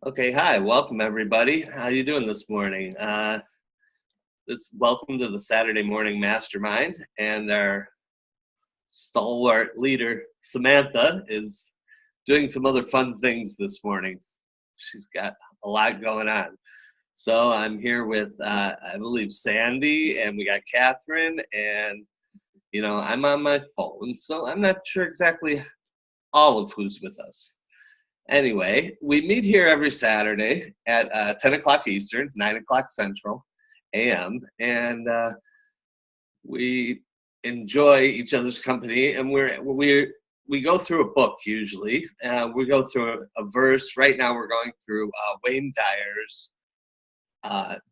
Okay, hi, welcome everybody. How you doing this morning? Welcome to the Saturday Morning Mastermind, and our stalwart leader, Samantha, is doing some other fun things this morning. She's got a lot going on. So I'm here with, I believe, Sandy, and we got Catherine, and, I'm on my phone, so I'm not sure exactly all of who's with us. Anyway, we meet here every Saturday at 10 o'clock Eastern, 9 o'clock Central AM, and we enjoy each other's company, and we go through a book usually. We go through a verse. Right now we're going through Wayne Dyer's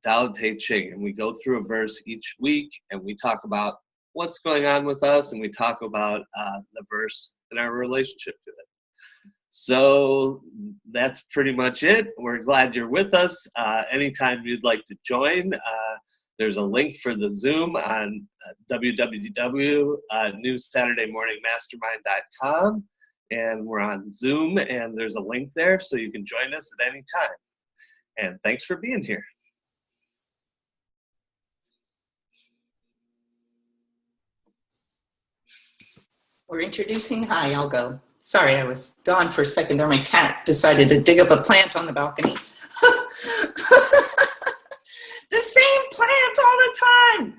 Tao Te Ching, and we go through a verse each week, and we talk about what's going on with us, and we talk about the verse and our relationship to it. So that's pretty much it. We're glad you're with us. Anytime you'd like to join, there's a link for the Zoom on www.newsaturdaymorningmastermind.com, and we're on Zoom, and there's a link there so you can join us at any time. And thanks for being here. We're introducing, hi, I'll go. Sorry, I was gone for a second there. My cat decided to dig up a plant on the balcony. The same plant all the time.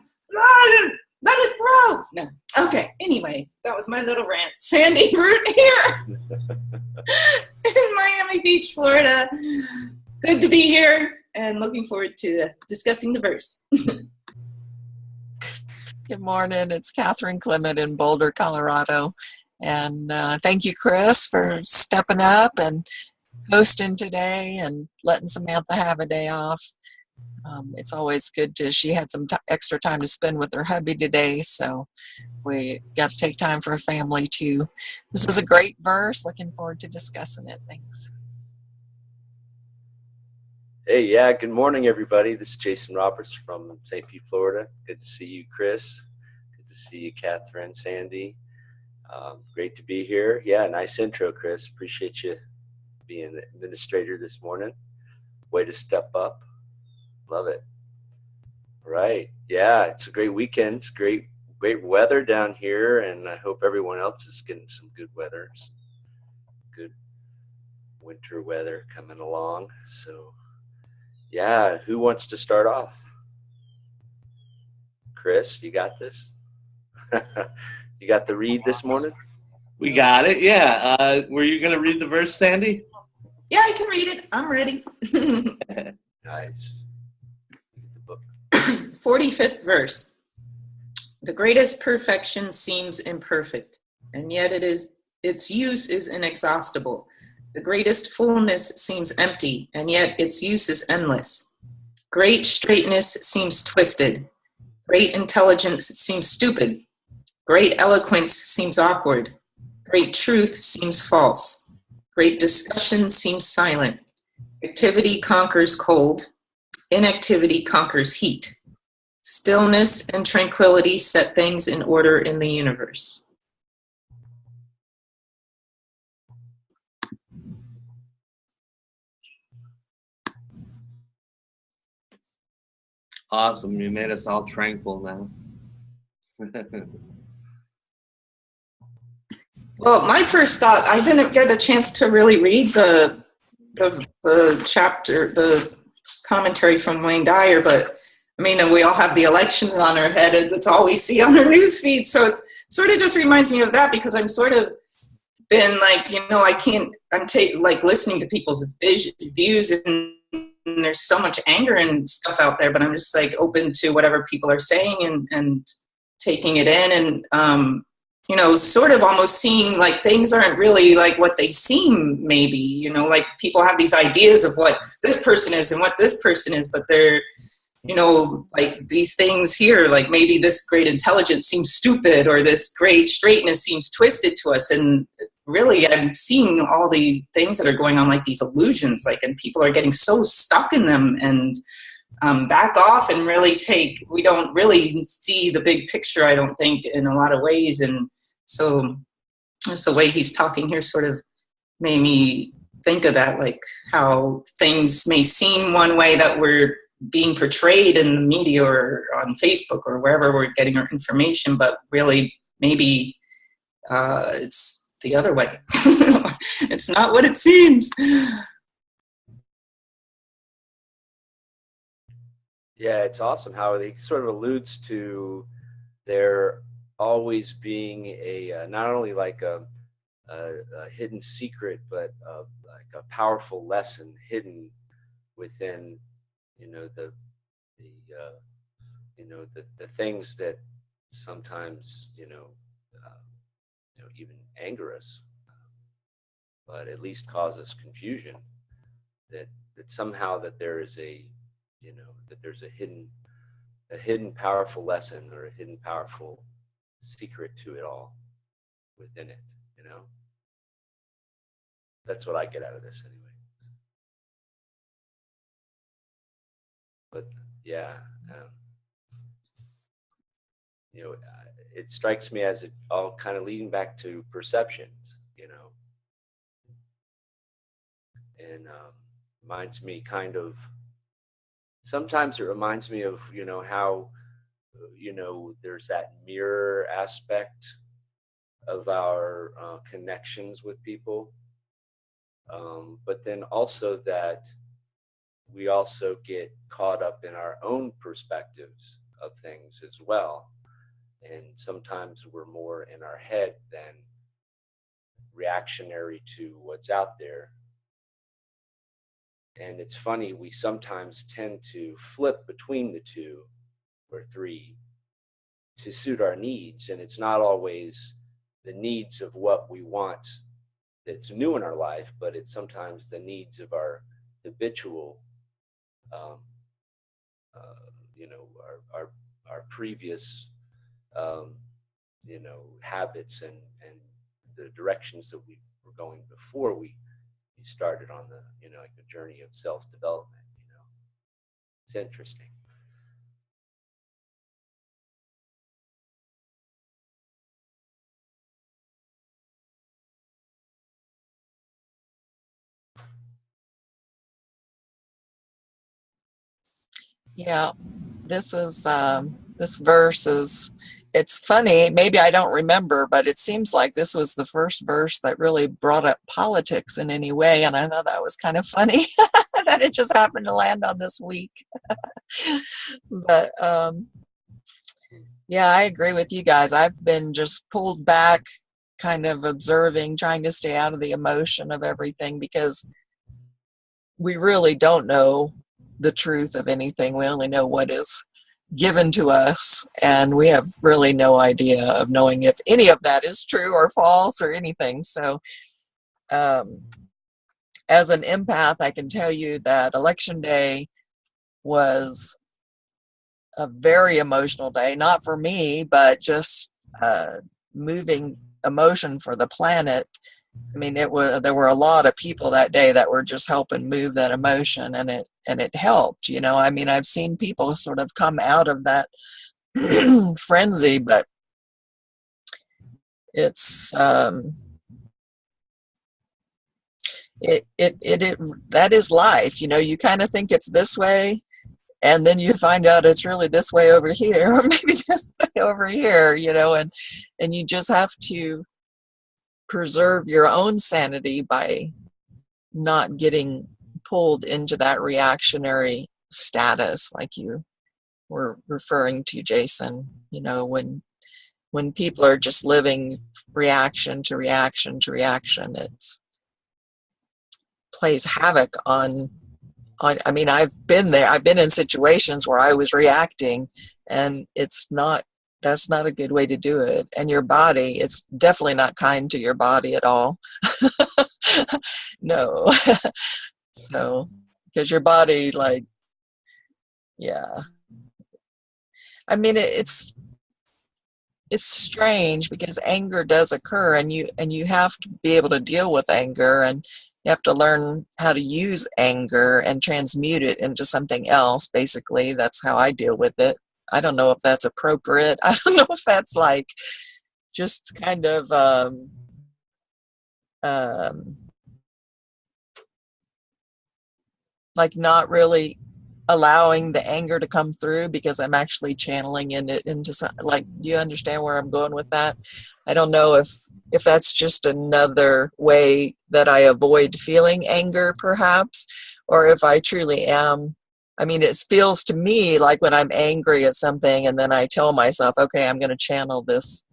Let it grow. No. Okay, anyway, that was my little rant. Sandy Root here in Miami Beach, Florida. Good to be here and looking forward to discussing the verse. Good morning. It's Catherine Clement in Boulder, Colorado. And thank you, Chris, for stepping up and hosting today and letting Samantha have a day off. It's always good she had some extra time to spend with her hubby today, so we got to take time for a family too. This is a great verse. Looking forward to discussing it. Thanks. Hey, yeah, good morning, everybody. This is Jason Roberts from St. Pete, Florida. Good to see you, Chris. Good to see you, Catherine, Sandy. Great to be here. Yeah, nice intro, Chris. Appreciate you being the administrator this morning. Way to step up. Love it. All right. Yeah, it's a great weekend. It's great weather down here, and I hope everyone else is getting some good weather. Some good winter weather coming along. So, yeah, who wants to start off? Chris, you got this? You got the read this morning? We got it, yeah. Were you going to read the verse, Sandy? Yeah, I can read it. I'm ready. Nice. The book. 45th verse. The greatest perfection seems imperfect, and yet its use is inexhaustible. The greatest fullness seems empty, and yet its use is endless. Great straightness seems twisted. Great intelligence seems stupid. Great eloquence seems awkward. Great truth seems false. Great discussion seems silent. Activity conquers cold. Inactivity conquers heat. Stillness and tranquility set things in order in the universe. Awesome. You made us all tranquil now. Well, my first thought, I didn't get a chance to really read the chapter, the commentary from Wayne Dyer, but I mean, we all have the election on our head. That's all we see on our news feed. So it sort of just reminds me of that, because I'm sort of been like, I'm listening to people's views, and there's so much anger and stuff out there, but I'm just like open to whatever people are saying and taking it in, and sort of almost seeing like things aren't really like what they seem, maybe, like people have these ideas of what this person is and what this person is, but they're, like these things here, like maybe this great intelligence seems stupid, or this great straightness seems twisted to us. And really, I'm seeing all the things that are going on, like these illusions, and people are getting so stuck in them, and back off and really we don't really see the big picture, I don't think, in a lot of ways. And so just the way he's talking here sort of made me think of that, like how things may seem one way that we're being portrayed in the media or on Facebook or wherever we're getting our information, but really maybe it's the other way. It's not what it seems. Yeah, it's awesome how he sort of alludes to there always being a not only like a hidden secret, but like a powerful lesson hidden within, you know, the the things that sometimes even anger us, but at least cause us confusion. That somehow that there is that there's a hidden powerful lesson or a hidden powerful secret to it all within it. That's what I get out of this anyway. But yeah, it strikes me as it all kind of leading back to perceptions, and reminds me kind of, sometimes it reminds me of, how, there's that mirror aspect of our connections with people. But then also that we also get caught up in our own perspectives of things as well. And sometimes we're more in our head than reactionary to what's out there. And it's funny, we sometimes tend to flip between the two or three to suit our needs. And it's not always the needs of what we want that's new in our life, but it's sometimes the needs of our habitual, our previous, habits and the directions that we were going before we started on the, like the journey of self-development. It's interesting. Yeah, this is this verse is, it's funny, maybe I don't remember, but it seems like this was the first verse that really brought up politics in any way, and I thought that was kind of funny that it just happened to land on this week. But yeah, I agree with you guys. I've been just pulled back, kind of observing, trying to stay out of the emotion of everything, because we really don't know the truth of anything. We only know what is given to us, and we have really no idea of knowing if any of that is true or false or anything. So as an empath, I can tell you that election day was a very emotional day, not for me, but just moving emotion for the planet. I mean, there were a lot of people that day that were just helping move that emotion, and it helped. I mean, I've seen people sort of come out of that frenzy, but it's that is life. You kind of think it's this way, and then you find out it's really this way over here, or maybe this way over here. And you just have to preserve your own sanity by not getting pulled into that reactionary status like you were referring to, Jason. When people are just living reaction to reaction to reaction, it plays havoc on I mean, I've been there. I've been in situations where I was reacting, and that's not a good way to do it. And your body, it's definitely not kind to your body at all. No. So, because your body, like, yeah. I mean, it's strange, because anger does occur, and you have to be able to deal with anger, and you have to learn how to use anger and transmute it into something else. Basically, that's how I deal with it. I don't know if that's appropriate. I don't know if that's like just kind of like not really allowing the anger to come through because I'm actually channeling it into some, like, do you understand where I'm going with that? I don't know if that's just another way that I avoid feeling anger perhaps, or if I truly am. I mean, it feels to me like when I'm angry at something and then I tell myself, okay, I'm going to channel this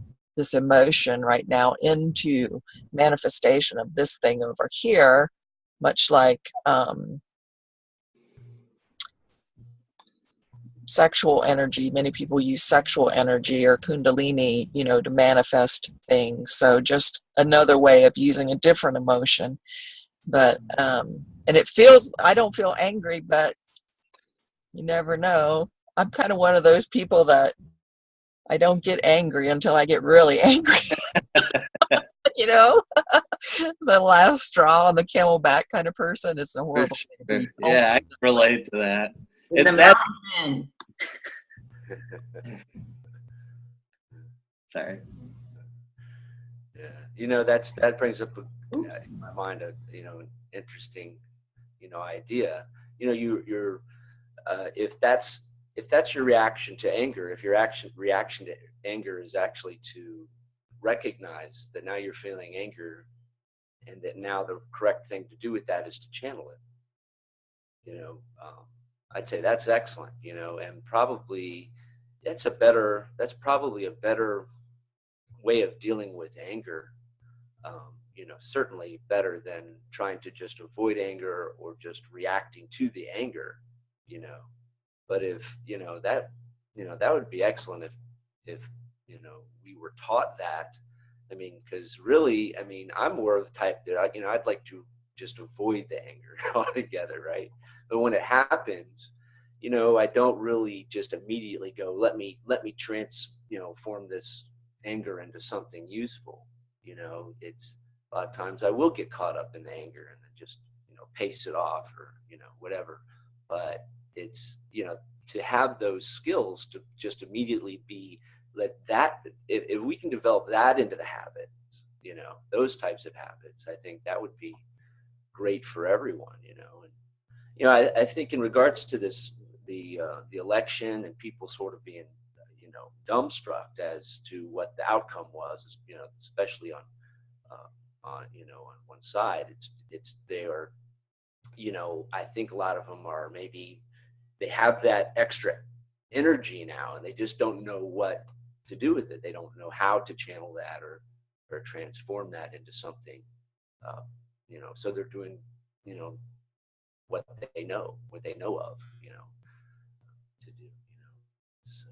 emotion right now into manifestation of this thing over here, much like sexual energy. Many people use sexual energy or kundalini, you know, to manifest things. So just another way of using a different emotion. But and it feels, I don't feel angry, but you never know. I'm kind of one of those people that I don't get angry until I get really angry. You know, the last straw on the camelback kind of person. It's a horrible thing to be. Yeah, I can relate to that. The That mountain. sorry. Yeah, you know, that brings up in my mind a, you know, an interesting, you know, idea. You know, you're if that's your reaction to anger, if your reaction to anger is actually to recognize that now you're feeling anger, and that now the correct thing to do with that is to channel it. You know, I'd say that's excellent. You know, and probably that's probably a better way of dealing with anger. You know, certainly better than trying to just avoid anger or just reacting to the anger. You know, but if you know that would be excellent if you know we were taught that. I mean, because really, I mean, I'm more of the type that I'd like to just avoid the anger altogether, right? But when it happens, you know, I don't really just immediately go, let me form this anger into something useful. You know, it's a lot of times I will get caught up in the anger and then just, you know, pace it off or, you know, whatever. But it's, you know, to have those skills to just immediately be, if we can develop that into the habits, you know, those types of habits, I think that would be great for everyone, you know. And you know, I think in regards to this, the election and people sort of being, you know, dumbstruck as to what the outcome was, you know, especially on you know, on one side, it's they are, you know, I think a lot of them are maybe they have that extra energy now and they just don't know what to do with it. They don't know how to channel that or transform that into something, you know, so they're doing, you know, what they know of, you know, to do, you know. So,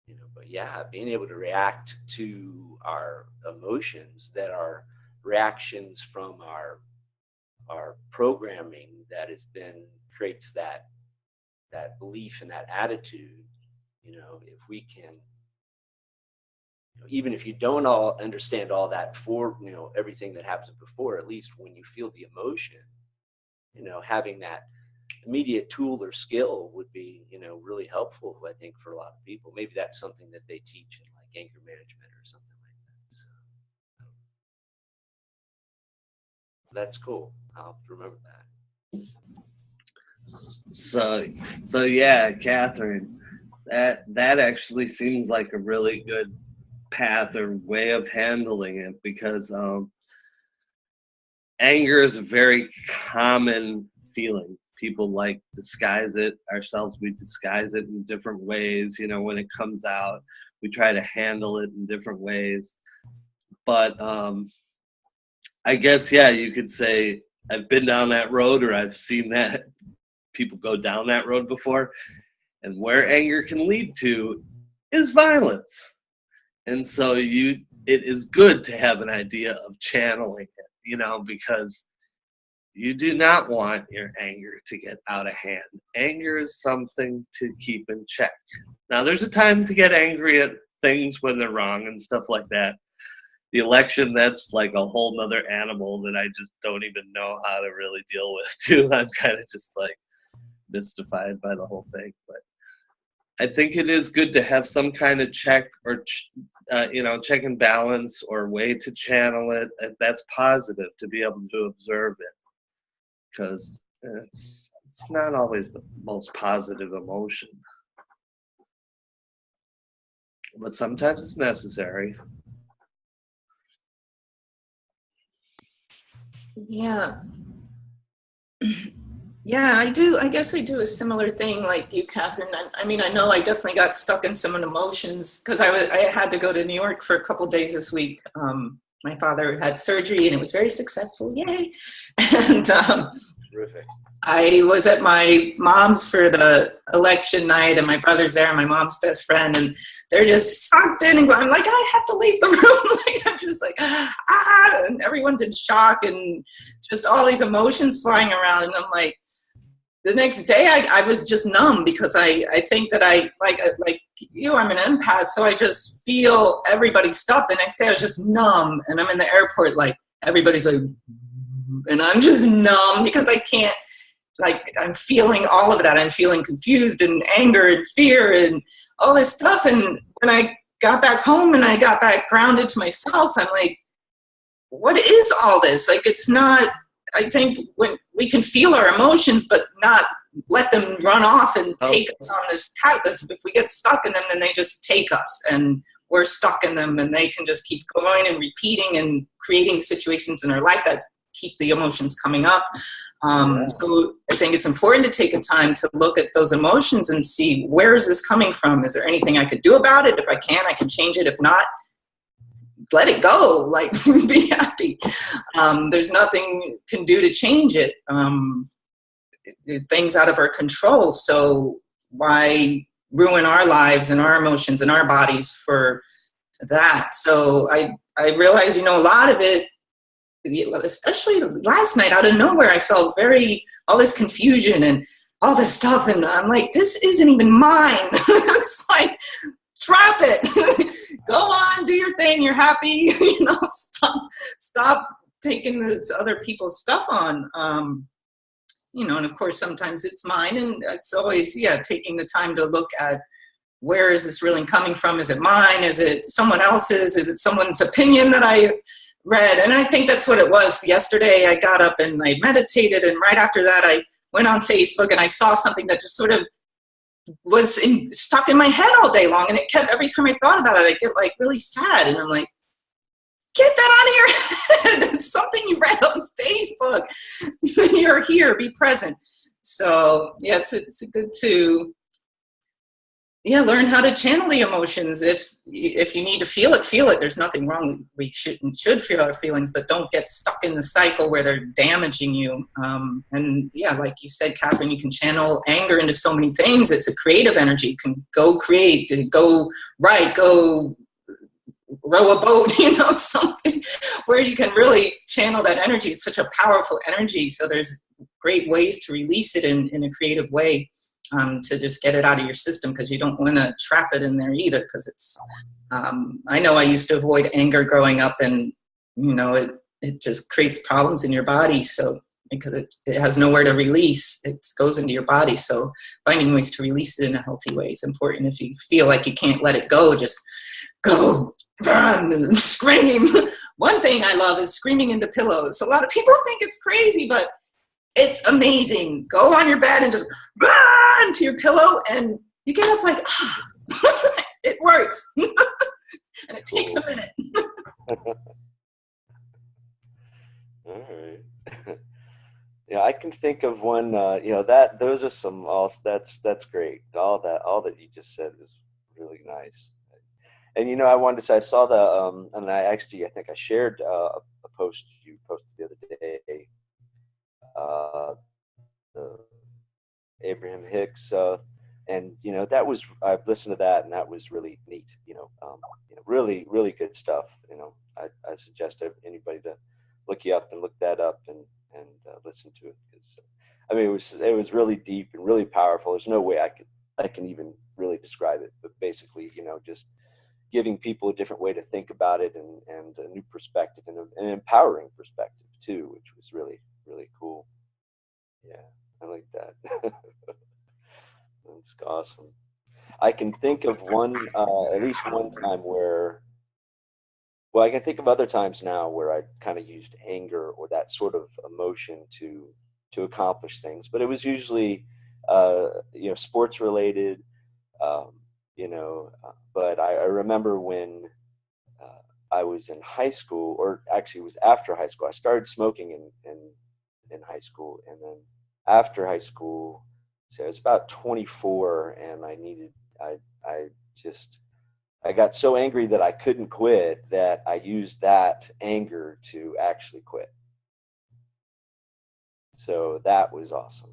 you know, but yeah, being able to react to our emotions that are reactions from our programming that has been creates that belief and that attitude, you know, if we can, you know, even if you don't all understand all that for, you know, everything that happens before, at least when you feel the emotion, you know, having that immediate tool or skill would be, you know, really helpful, I think, for a lot of people. Maybe that's something that they teach in like anger management or something like that. So that's cool. I'll remember that. So yeah, Catherine, that actually seems like a really good path or way of handling it, because anger is a very common feeling. People like disguise it. Ourselves, we disguise it in different ways. You know, when it comes out, we try to handle it in different ways. But I guess, yeah, you could say I've been down that road, or I've seen that people go down that road before. And where anger can lead to is violence. And so it is good to have an idea of channeling it, you know, because you do not want your anger to get out of hand. Anger is something to keep in check. Now, there's a time to get angry at things when they're wrong and stuff like that. The election, that's like a whole nother animal that I just don't even know how to really deal with, too. I'm kind of just like mystified by the whole thing. But I think it is good to have some kind of check or, you know, check and balance or way to channel it. That's positive, to be able to observe it. because it's not always the most positive emotion, but sometimes it's necessary. Yeah. Yeah, I do. I guess I do a similar thing like you, Catherine. I mean, I know I definitely got stuck in some of the emotions because I had to go to New York for a couple days this week. My father had surgery and it was very successful. Yay. And Terrific. I was at my mom's for the election night, and my brother's there, and my mom's best friend, and they're just sucked in, and I'm like, I have to leave the room. Like, I'm just like, and everyone's in shock, and just all these emotions flying around, and I'm like, the next day I was just numb because I think that I, like you, I'm an empath, so I just feel everybody's stuff. The next day I was just numb, and I'm in the airport, like, everybody's like, and I'm just numb because I can't, like, I'm feeling all of that. I'm feeling confused and anger and fear and all this stuff. And when I got back home and I got back grounded to myself, I'm like, what is all this? Like, it's not, I think when we can feel our emotions, but not let them run off and take us on this path. If we get stuck in them, then they just take us and we're stuck in them, and they can just keep going and repeating and creating situations in our life that keep the emotions coming up. So I think it's important to take a time to look at those emotions and see, where is this coming from? Is there anything I could do about it? If I can change it. If not, let it go, like, be happy. There's nothing you can do to change it. Things out of our control. So why ruin our lives and our emotions and our bodies for that? So I realize, a lot of it, especially last night, out of nowhere, I felt all this confusion and all this stuff, and I'm like, this isn't even mine. It's like, drop it. Go on, do your thing, you're happy. Stop taking this other people's stuff on. And of course sometimes it's mine, and it's always taking the time to look at, where is this really coming from? Is it mine? Is it someone else's? Is it someone's opinion that I read? And I think that's what it was. Yesterday I got up and I meditated, and right after that I went on Facebook and I saw something that just sort of was stuck in my head all day long, and it kept, every time I thought about it, I get like really sad, and I'm like, get that out of your head. It's something you read on Facebook. You're here, be present. So it's good to learn how to channel the emotions. If you need to feel it. There's nothing wrong. We should feel our feelings, but don't get stuck in the cycle where they're damaging you. And like you said, Catherine, you can channel anger into so many things. It's a creative energy. You can go create, go write, go row a boat, something where you can really channel that energy. It's such a powerful energy. So there's great ways to release it in a creative way. To just get it out of your system, because you don't want to trap it in there either, because it's I know I used to avoid anger growing up, and it just creates problems in your body. So because it has nowhere to release, it goes into your body. So finding ways to release it in a healthy way is important. If you feel like you can't let it go, just go, run, and scream. One thing I love is screaming into pillows. A lot of people think it's crazy, but it's amazing. Go on your bed and just run to your pillow, and you get up like, it works. And it takes a minute. All right. Yeah, I can think of one. Those are some. That's great. All that you just said is really nice. And I wanted to say, I saw and I think I shared a post you posted the other day. The Abraham Hicks, and that was, I've listened to that, and that was really neat. Really, really good stuff. I suggest anybody to look you up and look that up and listen to it, because it was really deep and really powerful. There's no way I can even really describe it, but basically, just giving people a different way to think about it, and a new perspective, and an empowering perspective too, which was really, really cool. Yeah, I like that. That's awesome. I can think of at least one time where, I can think of other times now where I kind of used anger or that sort of emotion to to accomplish things, but it was usually, sports related, but I remember when I was in high school, or actually it was after high school. I started smoking in high school, and then after high school, so I was about 24, and I got so angry that I couldn't quit, that I used that anger to actually quit. So that was awesome,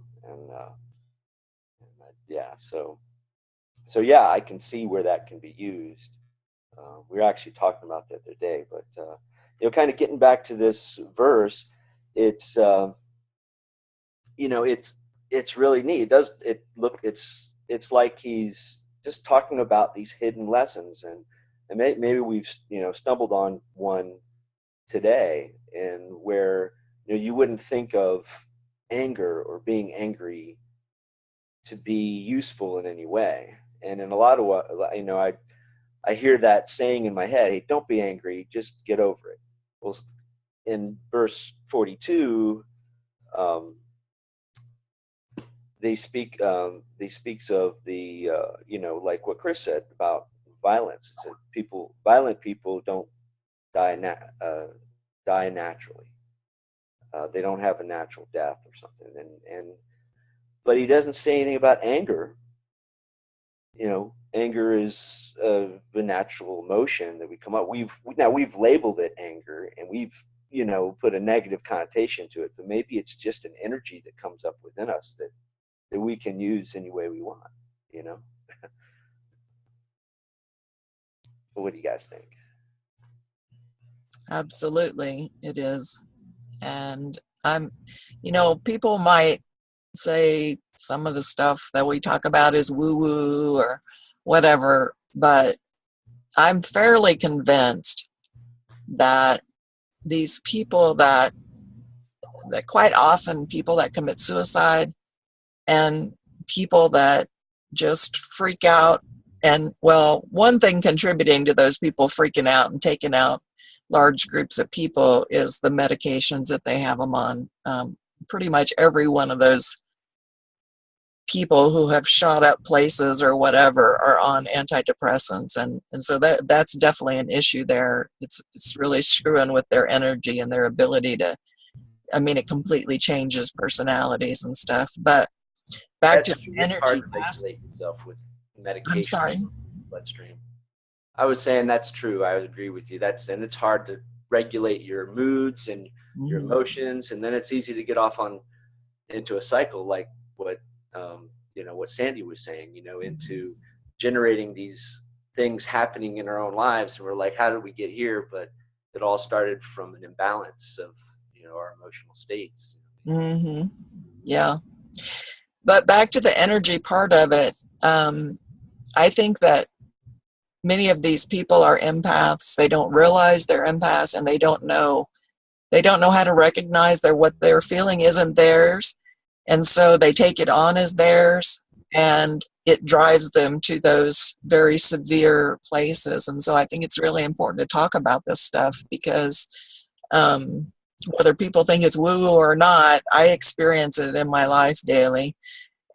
so yeah, I can see where that can be used. We were actually talking about that the other day, but kind of getting back to this verse, it's it's really neat. It's like he's just talking about these hidden lessons, and maybe we've stumbled on one today, and where you wouldn't think of anger or being angry to be useful in any way. And in a lot of what I hear that saying in my head, hey, don't be angry, just get over it. Well, in verse 42, they speaks of the like what Chris said about violence. It said violent people don't die naturally. They don't have a natural death or something. But he doesn't say anything about anger. Anger is the natural emotion that we come up. We've labeled it anger, and we've put a negative connotation to it. But maybe it's just an energy that comes up within us that we can use any way we want. What do you guys think? Absolutely, it is. And people might say some of the stuff that we talk about is woo-woo or whatever, but I'm fairly convinced that these people that quite often people that commit suicide and people that just freak out, and one thing contributing to those people freaking out and taking out large groups of people is the medications that they have them on. Pretty much every one of those people who have shot up places or whatever are on antidepressants, and so that's definitely an issue there. It's really screwing with their energy and their ability to, it completely changes personalities and stuff. But back to the energy. It's hard to regulate yourself with medication. I'm sorry. Bloodstream. I was saying that's true. I would agree with you. And it's hard to regulate your moods and your emotions, and then it's easy to get off into a cycle like what Sandy was saying, into generating these things happening in our own lives, and we're like, how did we get here? But it all started from an imbalance of our emotional states. Yeah. But back to the energy part of it, I think that many of these people are empaths. They don't realize they're empaths, and they don't know how to recognize what they're feeling isn't theirs. And so they take it on as theirs, and it drives them to those very severe places. And so I think it's really important to talk about this stuff, because whether people think it's woo or not, I experience it in my life daily.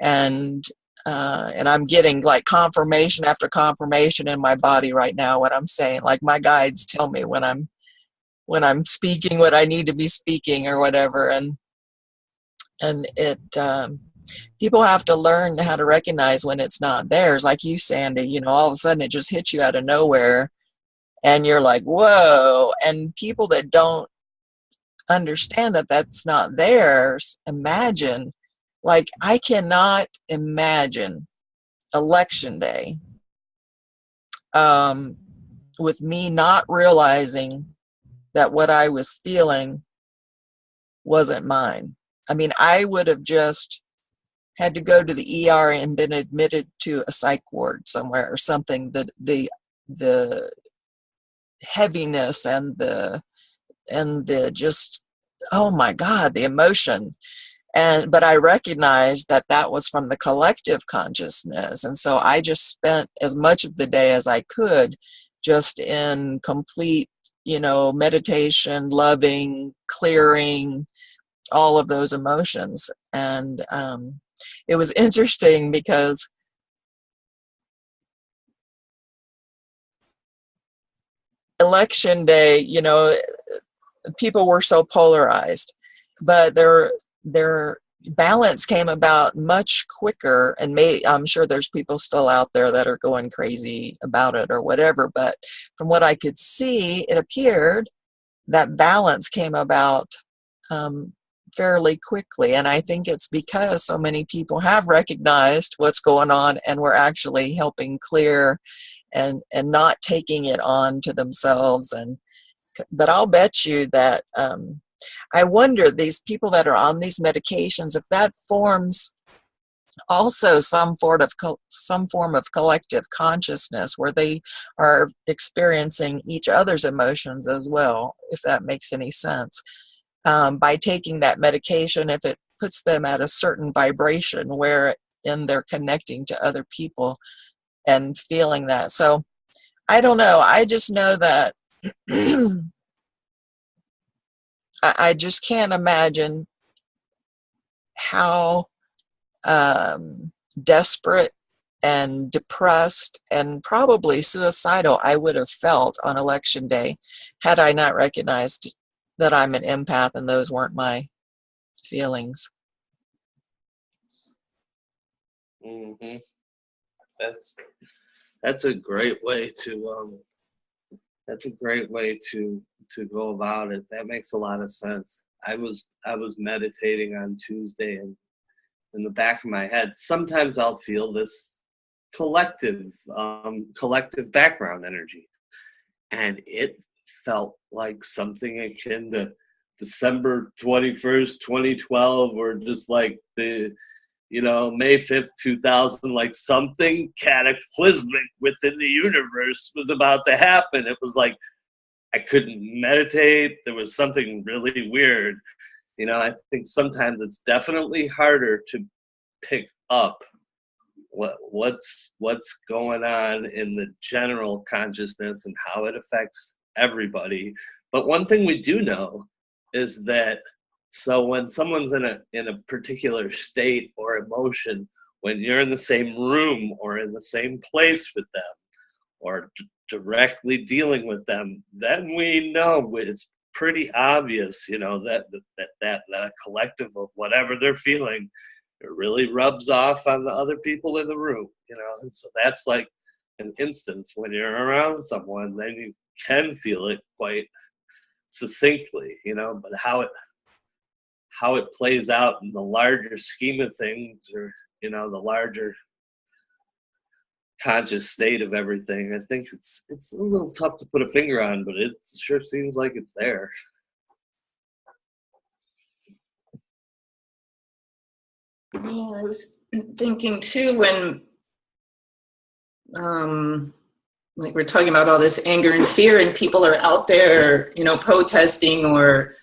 And I'm getting like confirmation after confirmation in my body right now what I'm saying. Like my guides tell me when I'm speaking what I need to be speaking or whatever. And it people have to learn how to recognize when it's not theirs. Like you, Sandy, all of a sudden it just hits you out of nowhere, and you're like, whoa. And people that don't understand that that's not theirs, imagine. Like, I cannot imagine election day with me not realizing that what I was feeling wasn't mine. I would have just had to go to the ER and been admitted to a psych ward somewhere or something. That the heaviness and the just, oh my God, the emotion. But I recognized that was from the collective consciousness. And so I just spent as much of the day as I could just in complete, meditation, loving, clearing, all of those emotions. And it was interesting because election day, you know, people were so polarized, but their balance came about much quicker. And I'm sure there's people still out there that are going crazy about it or whatever, but from what I could see, it appeared that balance came about fairly quickly. And I think it's because so many people have recognized what's going on and we're actually helping clear and not taking it on to themselves. But I'll bet you that I wonder, these people that are on these medications, if that forms also some form of collective consciousness where they are experiencing each other's emotions as well, if that makes any sense. By taking that medication, if it puts them at a certain vibration where they're connecting to other people and feeling that. So I don't know. I just know that I just can't imagine how desperate and depressed and probably suicidal I would have felt on election day had I not recognized that I'm an empath and those weren't my feelings. Mm-hmm. That's a great way to go about it. That makes a lot of sense. I was meditating on Tuesday, and in the back of my head, sometimes I'll feel this collective background energy, and it felt like something akin to December 21st, 2012, or just like the May 5th, 2000, like something cataclysmic within the universe was about to happen. It was like I couldn't meditate. There was something really weird. I think sometimes it's definitely harder to pick up what's going on in the general consciousness and how it affects everybody. But one thing we do know is that when someone's in a particular state or emotion, when you're in the same room or in the same place with them or directly dealing with them, then we know it's pretty obvious, that a collective of whatever they're feeling, it really rubs off on the other people in the room, And so that's like an instance when you're around someone, then you can feel it quite succinctly, but how it plays out in the larger scheme of things, or the larger conscious state of everything, I think it's a little tough to put a finger on, but it sure seems like it's there. Yeah, I was thinking too when like we're talking about all this anger and fear, and people are out there, protesting or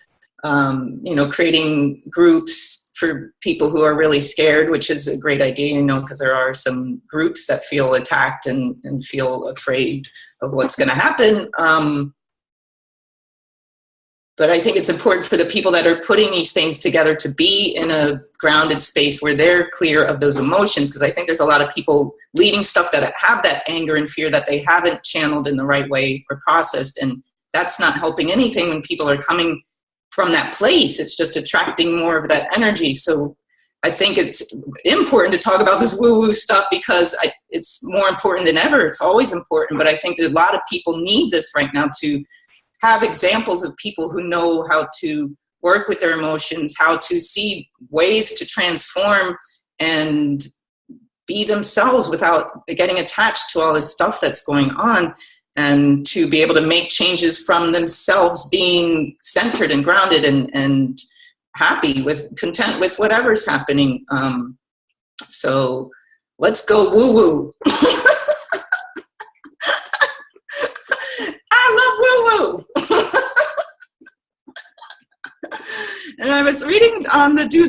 creating groups for people who are really scared, which is a great idea, because there are some groups that feel attacked and feel afraid of what's going to happen. But I think it's important for the people that are putting these things together to be in a grounded space where they're clear of those emotions, because I think there's a lot of people leading stuff that have that anger and fear that they haven't channeled in the right way or processed, and that's not helping anything when people are coming from that place. It's just attracting more of that energy. So I think it's important to talk about this woo-woo stuff because it's more important than ever. It's always important, but I think that a lot of people need this right now to have examples of people who know how to work with their emotions, how to see ways to transform and be themselves without getting attached to all this stuff that's going on, and to be able to make changes from themselves being centered and grounded and happy with, content with whatever's happening. So let's go woo-woo. I love woo-woo. And I was reading on the do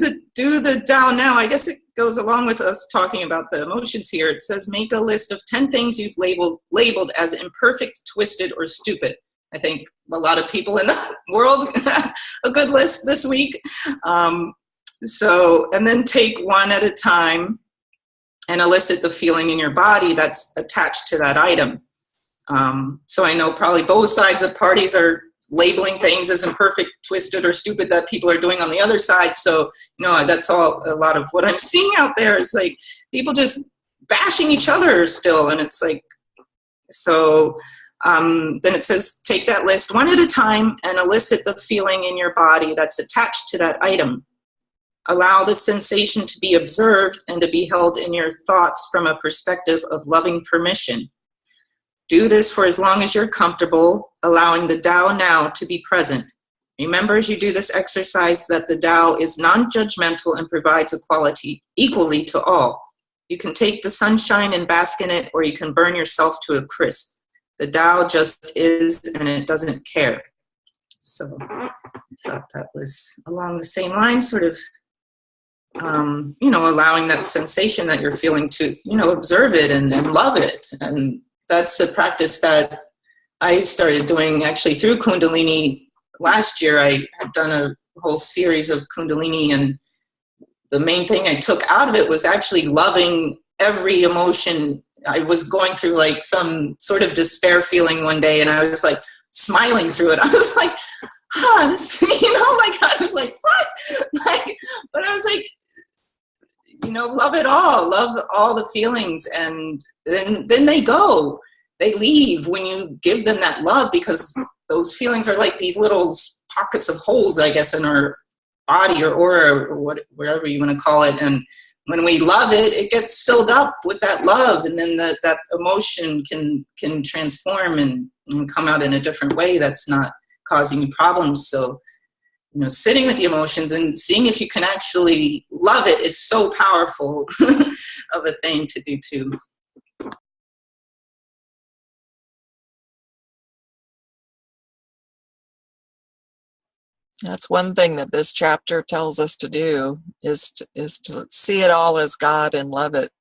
the Tao now. I guess it goes along with us talking about the emotions here. It says, make a list of 10 things you've labeled as imperfect, twisted, or stupid. I think a lot of people in the world have a good list this week. And then take one at a time and elicit the feeling in your body that's attached to that item. So I know probably both sides of parties are labeling things as imperfect, twisted, or stupid that people are doing on the other side. So, that's all a lot of what I'm seeing out there is like people just bashing each other still. And it's like, so then it says, take that list one at a time and elicit the feeling in your body that's attached to that item. Allow the sensation to be observed and to be held in your thoughts from a perspective of loving permission. Do this for as long as you're comfortable, allowing the Tao now to be present. Remember as you do this exercise that the Tao is non-judgmental and provides equality equally to all. You can take the sunshine and bask in it, or you can burn yourself to a crisp. The Tao just is, and it doesn't care. So I thought that was along the same line, sort of, allowing that sensation that you're feeling to, observe it and love it. And that's a practice that I started doing actually through Kundalini. Last year, I had done a whole series of Kundalini, and the main thing I took out of it was actually loving every emotion. I was going through like some sort of despair feeling one day, and I was like smiling through it. I was like, I was like, what? But I was like, love it all, love all the feelings. And then they leave when you give them that love, because those feelings are like these little pockets of holes, I guess, in our body or aura or whatever you want to call it. And when we love it, it gets filled up with that love. And then that emotion can transform and come out in a different way that's not causing you problems. So, sitting with the emotions and seeing if you can actually love it is so powerful of a thing to do too. That's one thing that this chapter tells us to do, is to see it all as God and love it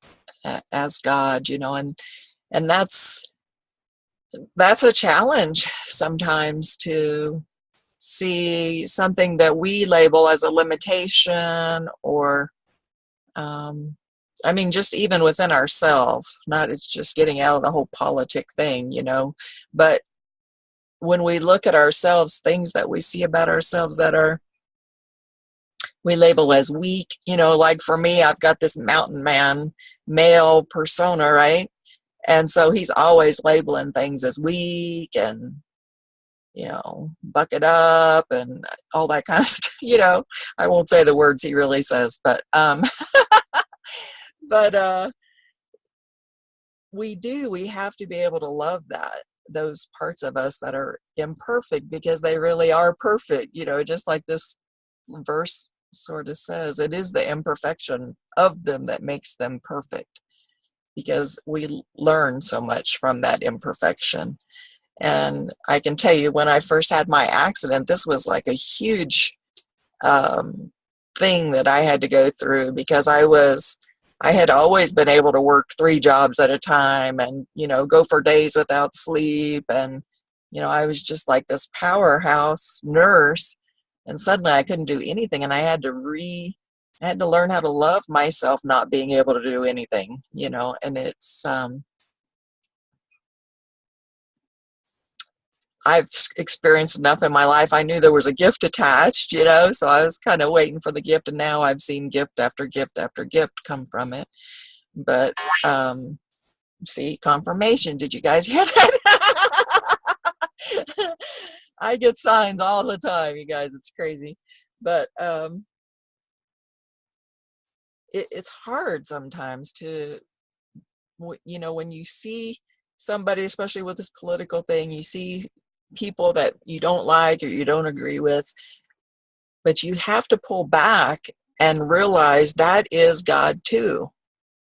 as God, and that's a challenge sometimes, to see something that we label as a limitation, or just even within ourselves. Not, it's just getting out of the whole politic thing, but when we look at ourselves, things that we see about ourselves that we label as weak, like for me, I've got this mountain man male persona, right? And so he's always labeling things as weak and, buck it up and all that kind of stuff. I won't say the words he really says, but, we have to be able to love those parts of us that are imperfect, because they really are perfect, just like this verse sort of says, it is the imperfection of them that makes them perfect, because we learn so much from that imperfection. And I can tell you, when I first had my accident, this was like a huge thing that I had to go through, because I had always been able to work 3 jobs at a time and, go for days without sleep. And, I was just like this powerhouse nurse, and suddenly I couldn't do anything. And I had to learn how to love myself not being able to do anything, and it's, I've experienced enough in my life. I knew there was a gift attached, so I was kind of waiting for the gift, and now I've seen gift after gift after gift come from it. But see, confirmation. Did you guys hear that? I get signs all the time, you guys. It's crazy. But it's hard sometimes to, when you see somebody, especially with this political thing, you see people that you don't like or you don't agree with, but you have to pull back and realize that is God too.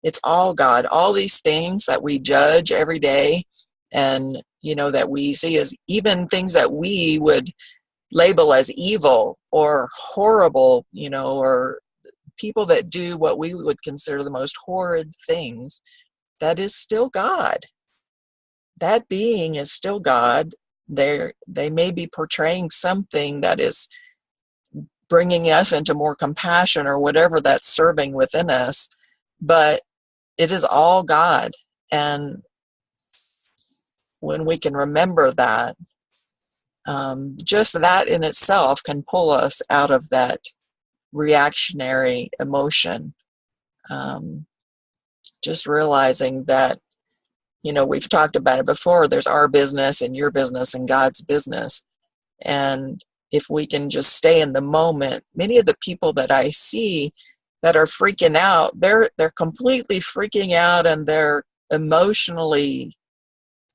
It's all God. All these things that we judge every day, and that we see as even things that we would label as evil or horrible, or people that do what we would consider the most horrid things, that is still God. That being is still God. they may be portraying something that is bringing us into more compassion or whatever that's serving within us, but it is all God. And when we can remember that, just that in itself can pull us out of that reactionary emotion. Just realizing that, we've talked about it before, there's our business and your business and God's business. And if we can just stay in the moment, many of the people that I see that are freaking out, they're completely freaking out and they're emotionally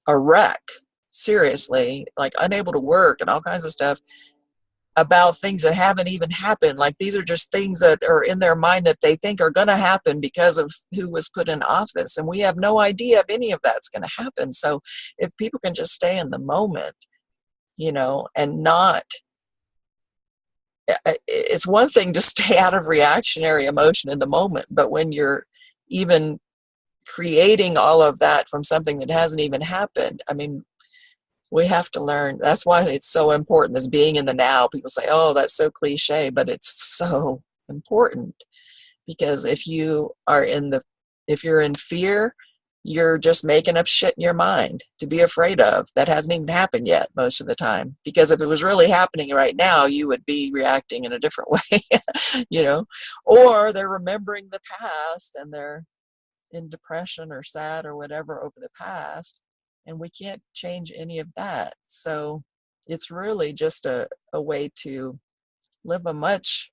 a wreck, seriously, like unable to work and all kinds of stuff about things that haven't even happened. Like these are just things that are in their mind that they think are going to happen because of who was put in office. And we have no idea if any of that's going to happen. So if people can just stay in the moment, and not, it's one thing to stay out of reactionary emotion in the moment, but when you're even creating all of that from something that hasn't even happened, we have to learn. That's why it's so important, this being in the now. People say, oh, that's so cliche, but it's so important, because if you're in fear, you're just making up shit in your mind to be afraid of that hasn't even happened yet most of the time. Because if it was really happening right now, you would be reacting in a different way, or they're remembering the past and they're in depression or sad or whatever over the past, and we can't change any of that. So it's really just a way to live a much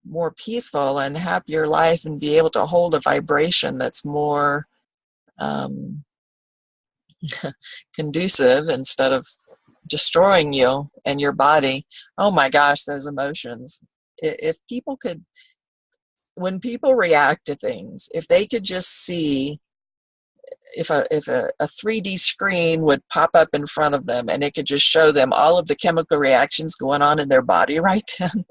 more peaceful and happier life and be able to hold a vibration that's more conducive instead of destroying you and your body. Oh my gosh, those emotions. If people could, when people react to things, if they could just see, if a 3D screen would pop up in front of them and it could just show them all of the chemical reactions going on in their body right then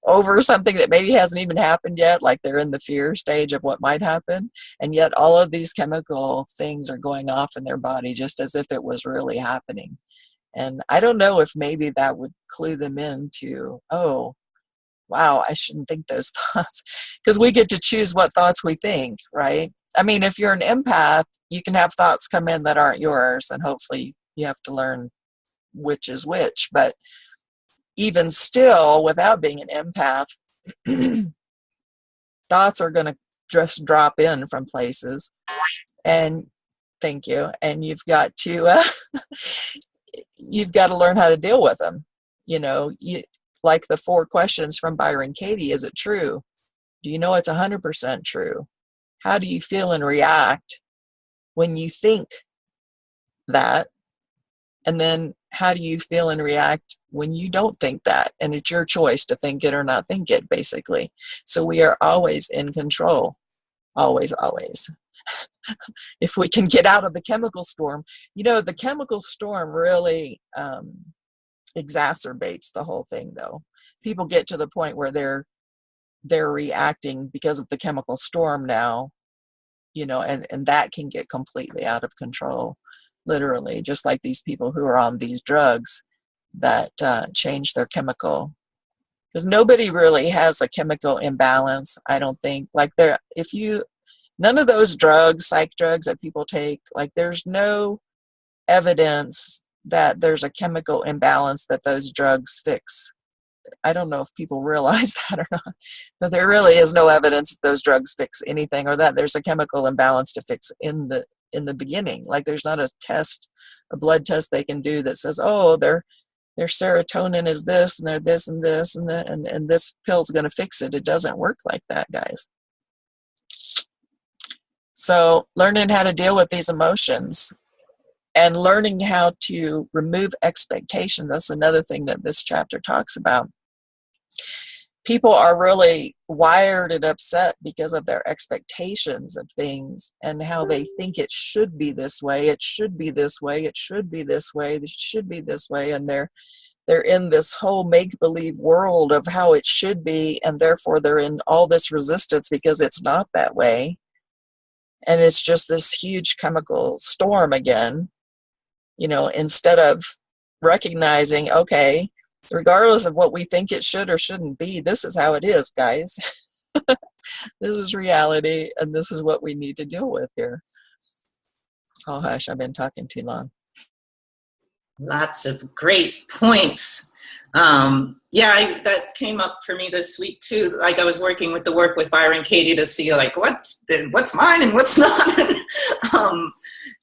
over something that maybe hasn't even happened yet, like they're in the fear stage of what might happen, and yet all of these chemical things are going off in their body just as if it was really happening. And I don't know if maybe that would clue them into, oh, wow, I shouldn't think those thoughts, because we get to choose what thoughts we think, right? If you're an empath, you can have thoughts come in that aren't yours, and hopefully you have to learn which is which. But even still, without being an empath, thoughts are going to just drop in from places. And thank you. And you've got to learn how to deal with them. Like the 4 questions from Byron Katie. Is it true? Do you know it's 100% true? How do you feel and react when you think that? And then how do you feel and react when you don't think that? And it's your choice to think it or not think it, basically. So we are always in control. Always, always. If we can get out of the chemical storm. The chemical storm really exacerbates the whole thing, though. People get to the point where they're reacting because of the chemical storm now, and that can get completely out of control. Literally, just like these people who are on these drugs that change their chemical. Because nobody really has a chemical imbalance, I don't think. None of those drugs, psych drugs that people take, there's no evidence that there's a chemical imbalance that those drugs fix. I don't know if people realize that or not, but there really is no evidence that those drugs fix anything, or that there's a chemical imbalance to fix in the beginning. There's not a blood test they can do that says, oh, their serotonin is this and they're this and this and this pill's going to fix it. It doesn't work like that, guys. So learning how to deal with these emotions and learning how to remove expectations, that's another thing that this chapter talks about. People are really wired and upset because of their expectations of things and how they think it should be this way, it should be this way, it should be this way, it should be this way, and they're in this whole make-believe world of how it should be, and therefore they're in all this resistance because it's not that way. And it's just this huge chemical storm again, instead of recognizing, okay, regardless of what we think it should or shouldn't be, this is how it is, guys. This is reality, and this is what we need to deal with here. Oh, hush, I've been talking too long. Lots of great points. That came up for me this week too. Like, I was working with the work with Byron Katie to see like what's mine and what's not.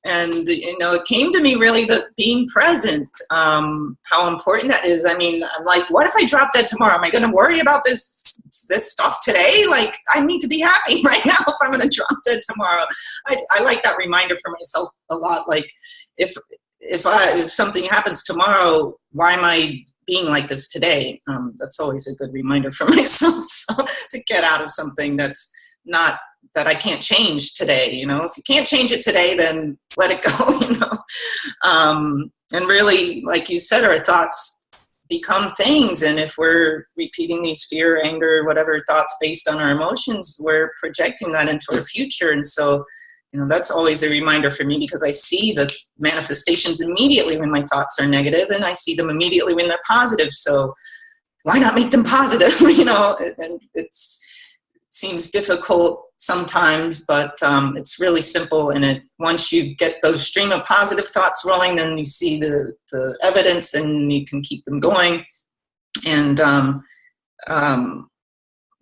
And it came to me really that being present, how important that is. I mean, I'm like, what if I drop dead tomorrow? Am I going to worry about this stuff today? Like, I need to be happy right now if I'm going to drop dead tomorrow. I like that reminder for myself a lot. Like, if something happens tomorrow, why am I being like this today? That's always a good reminder for myself. So to get out of something that's not, that I can't change today. If you can't change it today, then let it go. And really, like you said, our thoughts become things. And if we're repeating these fear, anger, whatever thoughts based on our emotions, we're projecting that into our future. And so, that's always a reminder for me, because I see the manifestations immediately when my thoughts are negative, and I see them immediately when they're positive. So why not make them positive? And it seems difficult sometimes, but it's really simple. And once you get those stream of positive thoughts rolling, then you see the evidence, then you can keep them going. And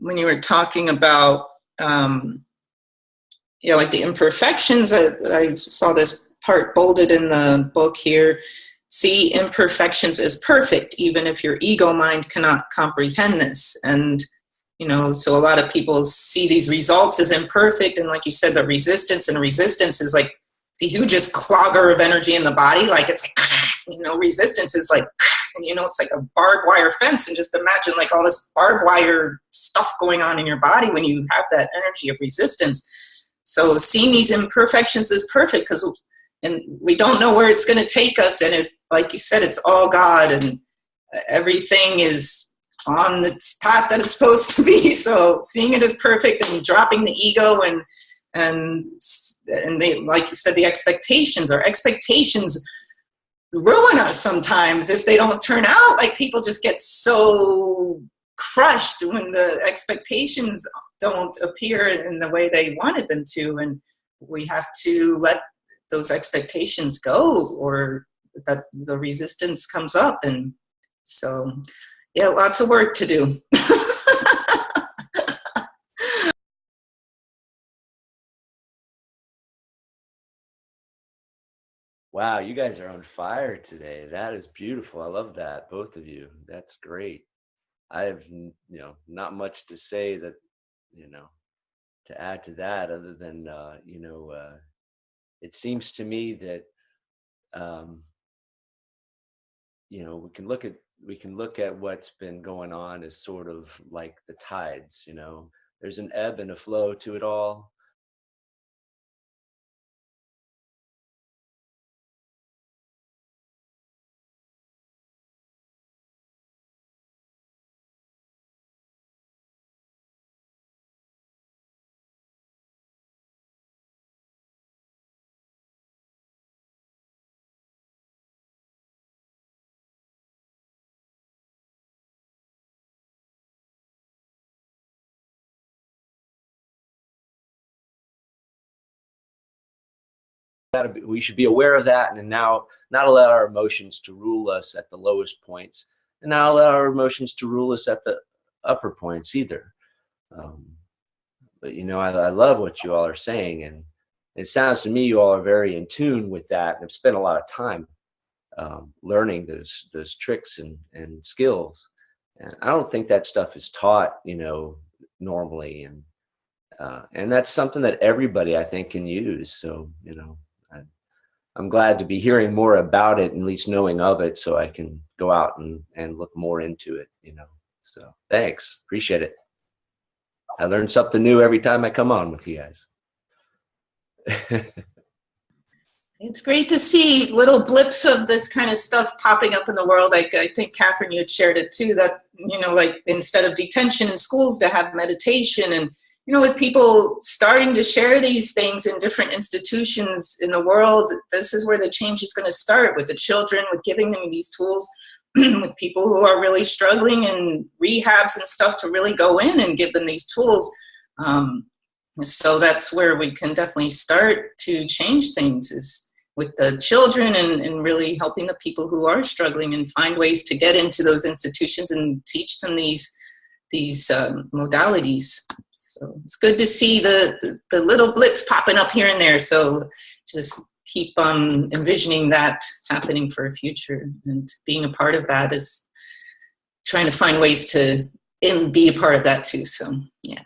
when you were talking about like the imperfections, I saw this part bolded in the book here. See imperfections as perfect, even if your ego mind cannot comprehend this. And, so a lot of people see these results as imperfect. And like you said, the resistance is like the hugest clogger of energy in the body. Like, it's like, resistance is like, it's like a barbed wire fence. And just imagine like all this barbed wire stuff going on in your body when you have that energy of resistance. So seeing these imperfections is perfect, and we don't know where it's going to take us. And like you said, it's all God, and everything is on its path that it's supposed to be. So seeing it as perfect and dropping the ego and they, like you said, the expectations ruin us sometimes if they don't turn out. Like, people just get so crushed when the expectations don't appear in the way they wanted them to, and we have to let those expectations go, or that the resistance comes up. And so, lots of work to do. Wow, you guys are on fire today. That is beautiful. I love that, both of you. That's great. I have, not much to say that, to add to that, other than, it seems to me that, we can look at what's been going on as sort of like the tides. There's an ebb and a flow to it all. We should be aware of that, and now not allow our emotions to rule us at the lowest points, and not allow our emotions to rule us at the upper points either. But I love what you all are saying, and it sounds to me you all are very in tune with that, and have spent a lot of time learning those tricks and skills. And I don't think that stuff is taught, normally, and that's something that everybody, I think, can use. So, I'm glad to be hearing more about it, and at least knowing of it, so I can go out and look more into it, So thanks. Appreciate it. I learn something new every time I come on with you guys. It's great to see little blips of this kind of stuff popping up in the world. Like, I think, Catherine, you had shared it too, that, like, instead of detention in schools, to have meditation, and with people starting to share these things in different institutions in the world, this is where the change is going to start, with the children, with giving them these tools, with people who are really struggling in rehabs and stuff to really go in and give them these tools. So that's where we can definitely start to change things, is with the children and really helping the people who are struggling and find ways to get into those institutions and teach them these modalities. So it's good to see the little blips popping up here and there. So just keep envisioning that happening for a future, and being a part of that is trying to find ways to be a part of that too. So yeah.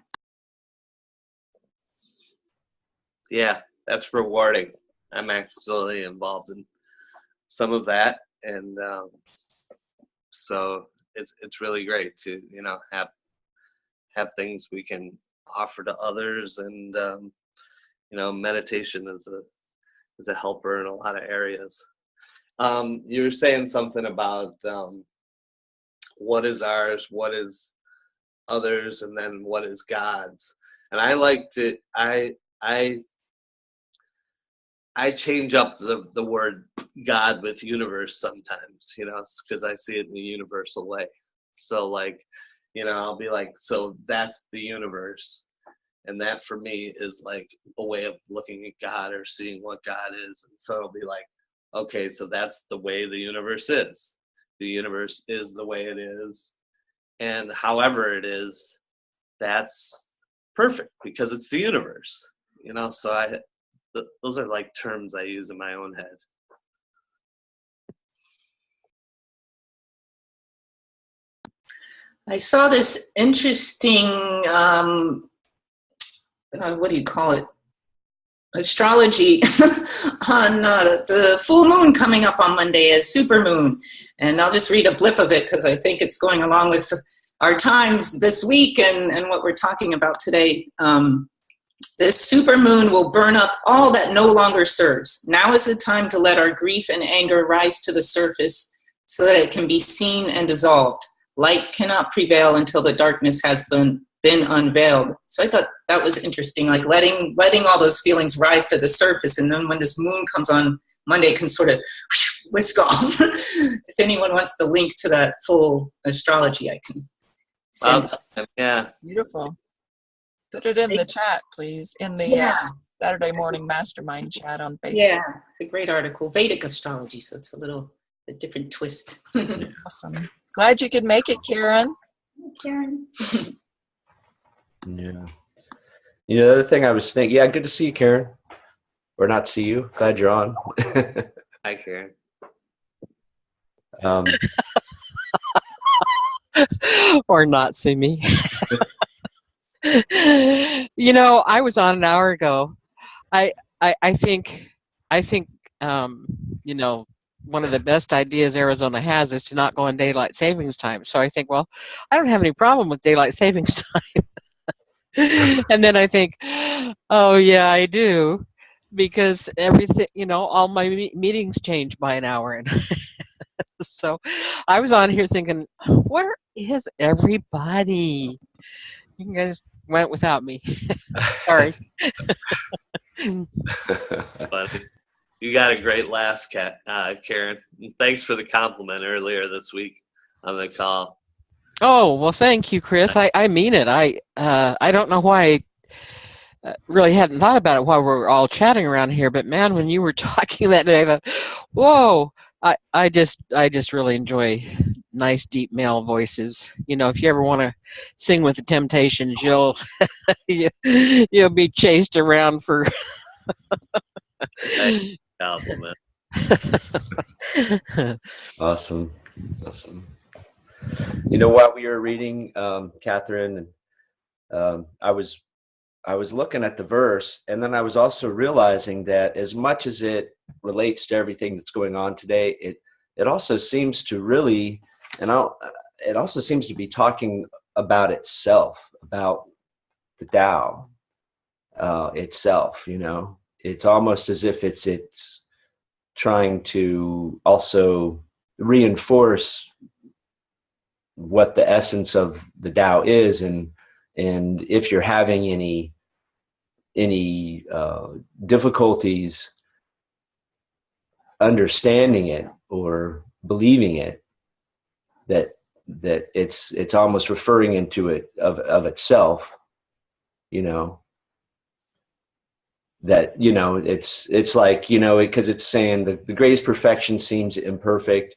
Yeah, that's rewarding. I'm actually involved in some of that, and so it's really great to have things we can offer to others, and meditation is a helper in a lot of areas. You were saying something about what is ours, what is others, and then what is God's. And I like to I change up the word God with universe sometimes, because I see it in a universal way. So I'll be like, so that's the universe. And that for me is like a way of looking at God or seeing what God is. And so it'll be like, okay, so that's the way the universe is. The universe is the way it is. And however it is, that's perfect because it's the universe. So those are like terms I use in my own head. I saw this interesting, what do you call it? Astrology on the full moon coming up on Monday as super moon. And I'll just read a blip of it because I think it's going along with our times this week and what we're talking about today. This super moon will burn up all that no longer serves. Now is the time to let our grief and anger rise to the surface so that it can be seen and dissolved. Light cannot prevail until the darkness has been unveiled. So I thought that was interesting, like letting all those feelings rise to the surface, and then when this moon comes on Monday, it can sort of whisk off. If anyone wants the link to that full astrology, I can send it. Yeah. Beautiful. Put it in the chat, please, in the Saturday Morning Mastermind chat on Facebook. Yeah, it's a great article. Vedic astrology, so it's a different twist. Awesome. Glad you could make it, Karen. Karen. Yeah. The other thing I was thinking, yeah, good to see you, Karen. Or not see you. Glad you're on. Hi, Karen. Or not see me. I was on an hour ago. I think one of the best ideas Arizona has is to not go on daylight savings time. So I think, well, I don't have any problem with daylight savings time. And then I think, oh yeah, I do, because everything, all my meetings change by an hour. And so I was on here thinking, where is everybody? You guys went without me. Sorry. Funny. You got a great laugh, Karen. Thanks for the compliment earlier this week on the call. Oh, well, thank you, Chris. I mean it. I don't know why I really hadn't thought about it while we were all chatting around here, but man, when you were talking that day, I thought, whoa, I just really enjoy nice, deep male voices. If you ever want to sing with the Temptations, you'll be chased around for compliment. Awesome. While we were reading, Catherine, I was looking at the verse, and then I was also realizing that as much as it relates to everything that's going on today, it also seems to really, it also seems to be talking about itself, about the Tao itself. It's almost as if it's trying to also reinforce what the essence of the Tao is, and And if you're having any difficulties understanding it or believing it, that it's almost referring into it of itself, you know, that, you know, it's like, you know, because it's saying that the greatest perfection seems imperfect,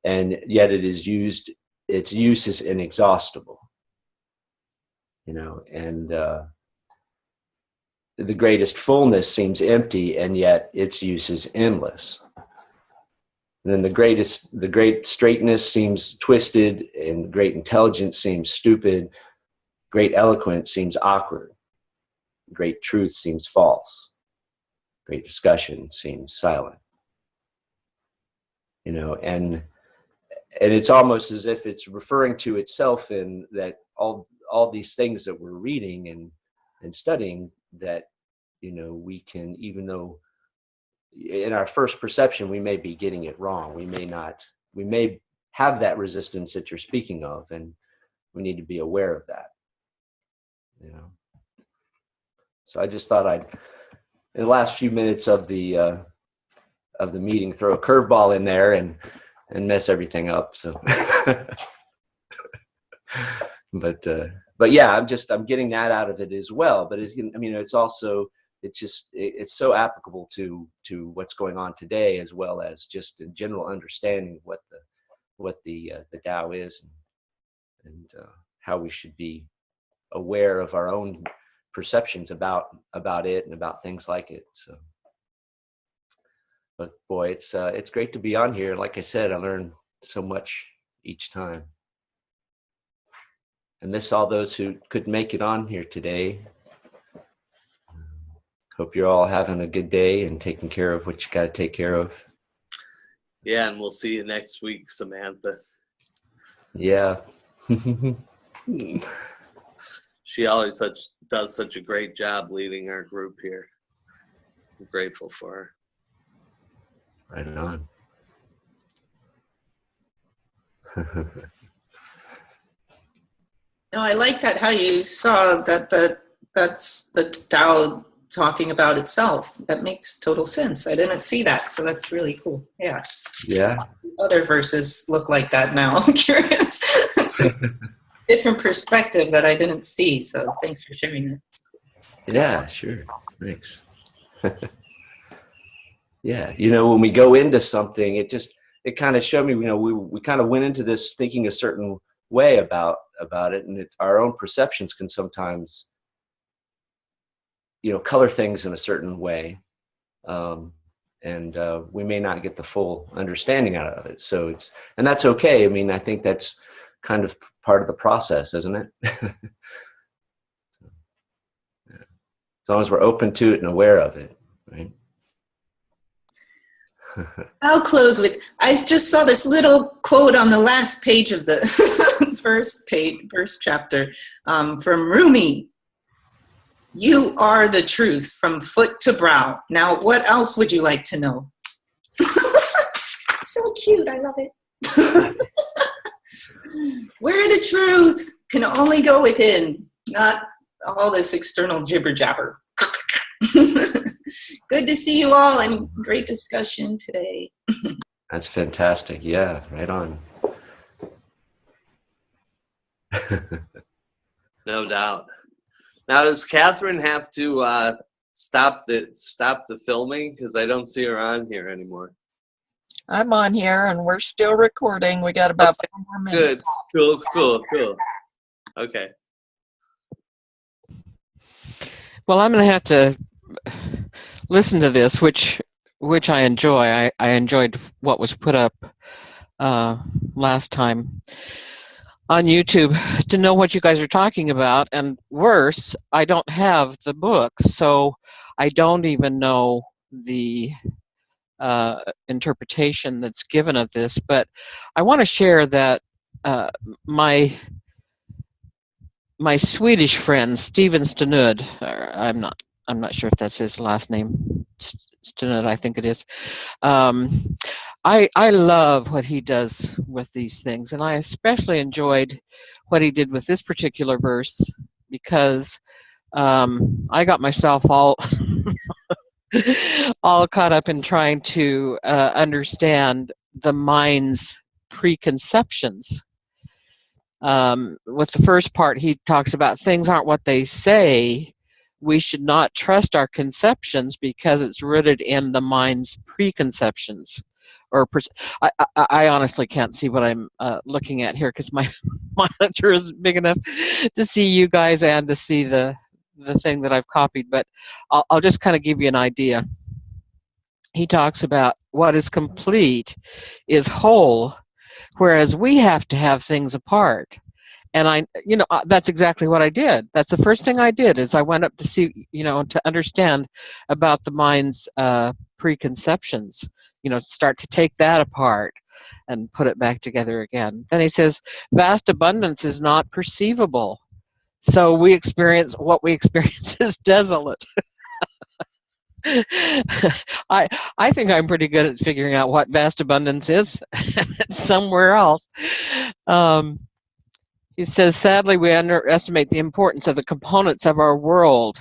and yet its use is inexhaustible, you know, and the greatest fullness seems empty, and yet its use is endless. And then the great straightness seems twisted, and great intelligence seems stupid. Great eloquence seems awkward. Great truth seems false. Great discussion seems silent. You know, and it's almost as if it's referring to itself in that all these things that we're reading and studying, that, you know, we can, even though in our first perception we may be getting it wrong, we may have that resistance that you're speaking of, and we need to be aware of that, you know. So I just thought I'd, in the last few minutes of the meeting, throw a curveball in there and mess everything up. So but yeah, I'm getting that out of it as well. But I mean, it's also, it's so applicable to what's going on today, as well as just a general understanding of what the Tao is, and how we should be aware of our own perceptions about it and about things like it. So, but boy, it's great to be on here. Like I said, I learn so much each time. I miss all those who couldn't make it on here today. Hope you're all having a good day and taking care of what you got to take care of. Yeah, and we'll see you next week, Samantha. Yeah. She always does such a great job leading our group here. I'm grateful for her. Right on. No, I like that, how you saw that that's the Tao talking about itself. That makes total sense. I didn't see that, so that's really cool. Yeah. Yeah. Other verses look like that now. I'm curious. It's a different perspective that I didn't see, so thanks for sharing it. Yeah, sure. Thanks. Yeah, you know, when we go into something, it kind of showed me, you know, we kind of went into this thinking a certain way about it, and our own perceptions can sometimes, you know, color things in a certain way, and we may not get the full understanding out of it. So and that's okay. I mean, I think that's kind of part of the process, isn't it? As long as we're open to it and aware of it, right? I'll close with, I just saw this little quote on the last page of the first chapter, from Rumi. You are the truth from foot to brow. Now, what else would you like to know? So cute. I love it. Where the truth can only go within, not all this external jibber jabber. Good to see you all, and great discussion today. That's fantastic. Yeah, right on. No doubt. Now, does Catherine have to stop the filming, because I don't see her on here anymore? I'm on here, and we're still recording. We got about 4 more minutes. Good. Cool. Okay. Well, I'm going to have to listen to this, which I enjoy. I enjoyed what was put up last time on YouTube, to know what you guys are talking about. And worse, I don't have the books, so I don't even know the interpretation that's given of this. But I want to share that my Swedish friend Steven Stenud, I'm not sure if that's his last name, Stenud, I think it is. I love what he does with these things, and I especially enjoyed what he did with this particular verse, because I got myself all all caught up in trying to understand the mind's preconceptions. With the first part, he talks about things aren't what they say. We should not trust our conceptions because it's rooted in the mind's preconceptions. I honestly can't see what I'm looking at here because my monitor isn't big enough to see you guys and to see the thing that I've copied, but I'll just kind of give you an idea. He talks about what is complete is whole, whereas we have to have things apart. And that's exactly what I did. That's the first thing I did is I went up to see, to understand about the mind's preconceptions, start to take that apart and put it back together again. Then he says, vast abundance is not perceivable. So what we experience is desolate. I think I'm pretty good at figuring out what vast abundance is somewhere else. He says, sadly, we underestimate the importance of the components of our world.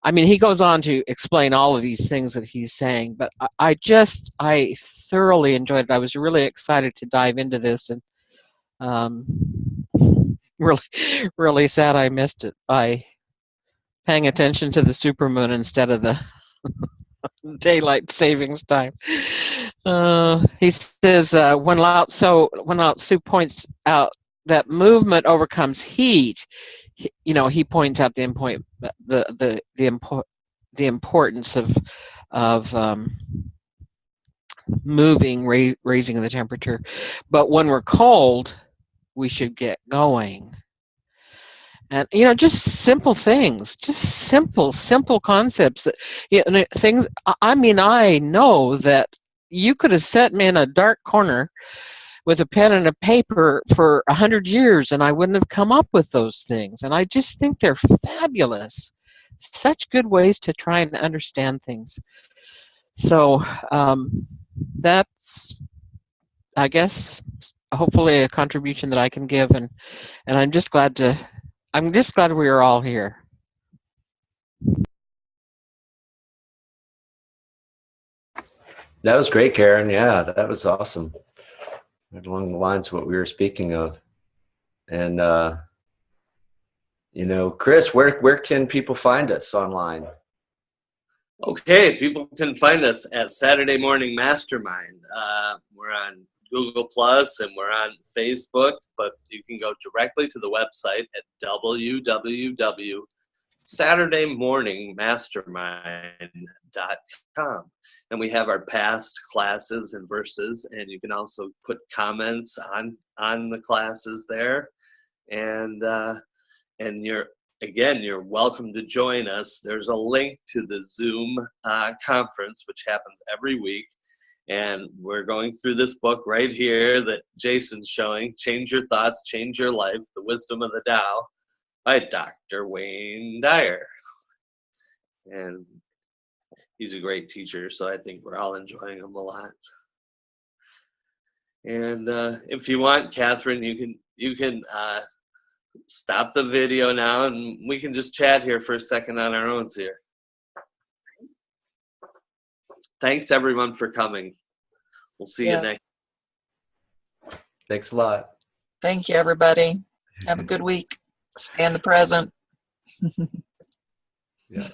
I mean, he goes on to explain all of these things that he's saying, but I thoroughly enjoyed it. I was really excited to dive into this, and really, really sad I missed it by paying attention to the supermoon instead of the daylight savings time. He says, when Lao Tzu points out that movement overcomes heat, he points out the importance of moving, raising the temperature. But when we're cold, we should get going. And just simple things, just simple concepts that things. I mean, I know that you could have set me in a dark corner with a pen and a paper for 100 years, and I wouldn't have come up with those things. And I just think they're fabulous. Such good ways to try and understand things. So that's, I guess, hopefully a contribution that I can give, and I'm just glad we are all here. That was great, Karen. Yeah, that was awesome. Right along the lines of what we were speaking of. And, Chris, where can people find us online? Okay, people can find us at Saturday Morning Mastermind. We're on Google Plus and we're on Facebook, but you can go directly to the website at www.saturdaymorningmastermind.com. And we have our past classes and verses, and you can also put comments on the classes there. And you're welcome to join us. There's a link to the Zoom conference, which happens every week. And we're going through this book right here that Jason's showing, Change Your Thoughts, Change Your Life, The Wisdom of the Tao, by Dr. Wayne Dyer. And he's a great teacher, so I think we're all enjoying him a lot. And if you want, Catherine, you can stop the video now, and we can just chat here for a second on our own here. Thanks, everyone, for coming. We'll see you next. Thanks a lot. Thank you, everybody. Have a good week. Stay in the present. Yeah.